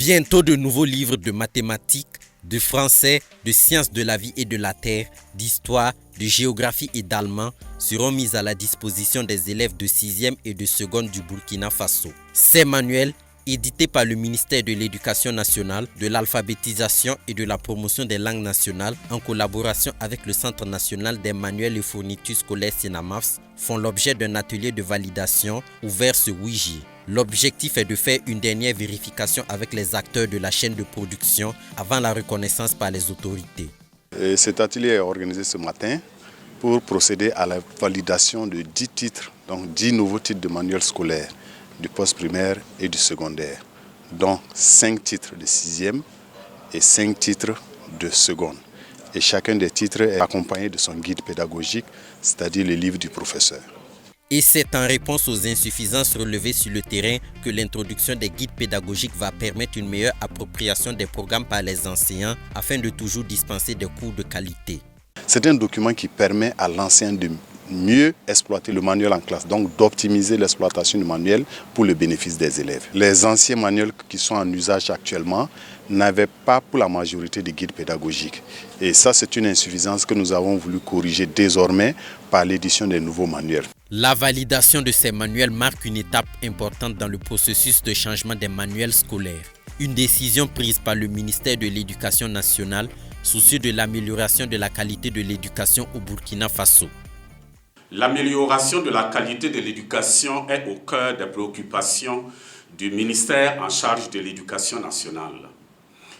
Bientôt de nouveaux livres de mathématiques, de français, de sciences de la vie et de la terre, d'histoire, de géographie et d'allemand seront mis à la disposition des élèves de 6e et de seconde du Burkina Faso. Ces manuels, édités par le ministère de l'Éducation nationale, de l'alphabétisation et de la promotion des langues nationales en collaboration avec le Centre national des manuels et fournitures scolaires CENAMAFS, font l'objet d'un atelier de validation ouvert ce 8 juillet. L'objectif est de faire une dernière vérification avec les acteurs de la chaîne de production avant la reconnaissance par les autorités. Cet atelier est organisé ce matin pour procéder à la validation de 10 titres, donc 10 nouveaux titres de manuels scolaires du post-primaire et du secondaire, dont 5 titres de 6e et 5 titres de seconde. Et chacun des titres est accompagné de son guide pédagogique, c'est-à-dire le livre du professeur. Et c'est en réponse aux insuffisances relevées sur le terrain que l'introduction des guides pédagogiques va permettre une meilleure appropriation des programmes par les enseignants afin de toujours dispenser des cours de qualité. C'est un document qui permet à l'enseignant de mieux exploiter le manuel en classe, donc d'optimiser l'exploitation du manuel pour le bénéfice des élèves. Les anciens manuels qui sont en usage actuellement n'avaient pas pour la majorité de guides pédagogiques. Et ça, c'est une insuffisance que nous avons voulu corriger désormais par l'édition des nouveaux manuels. La validation de ces manuels marque une étape importante dans le processus de changement des manuels scolaires. Une décision prise par le ministère de l'Éducation nationale, soucieux de l'amélioration de la qualité de l'éducation au Burkina Faso. L'amélioration de la qualité de l'éducation est au cœur des préoccupations du ministère en charge de l'Éducation nationale,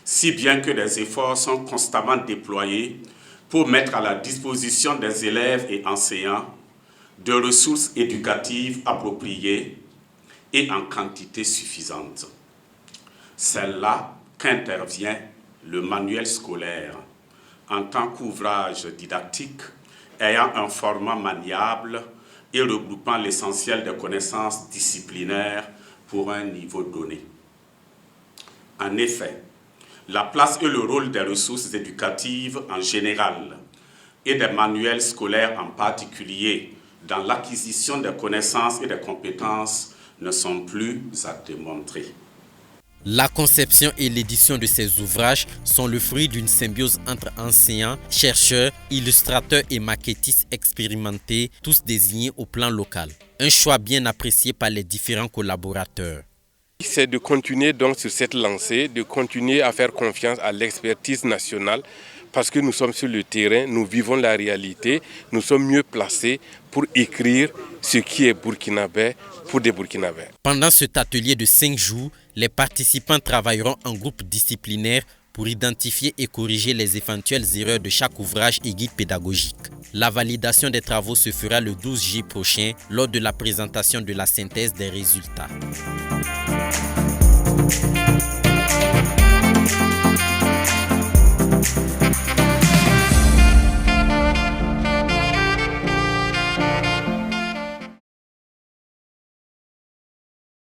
si bien que des efforts sont constamment déployés pour mettre à la disposition des élèves et enseignants de ressources éducatives appropriées et en quantité suffisante. C'est là qu'intervient le manuel scolaire en tant qu'ouvrage didactique ayant un format maniable et regroupant l'essentiel des connaissances disciplinaires pour un niveau donné. En effet, la place et le rôle des ressources éducatives en général et des manuels scolaires en particulier dans l'acquisition des connaissances et des compétences ne sont plus à démontrer. La conception et l'édition de ces ouvrages sont le fruit d'une symbiose entre enseignants, chercheurs, illustrateurs et maquettistes expérimentés, tous désignés au plan local. Un choix bien apprécié par les différents collaborateurs. C'est de continuer donc sur cette lancée, de continuer à faire confiance à l'expertise nationale parce que nous sommes sur le terrain, nous vivons la réalité, nous sommes mieux placés pour écrire ce qui est burkinabé pour des Burkinabés. Pendant cet atelier de 5 jours, les participants travailleront en groupe disciplinaire pour identifier et corriger les éventuelles erreurs de chaque ouvrage et guide pédagogique. La validation des travaux se fera le 12 juillet prochain lors de la présentation de la synthèse des résultats.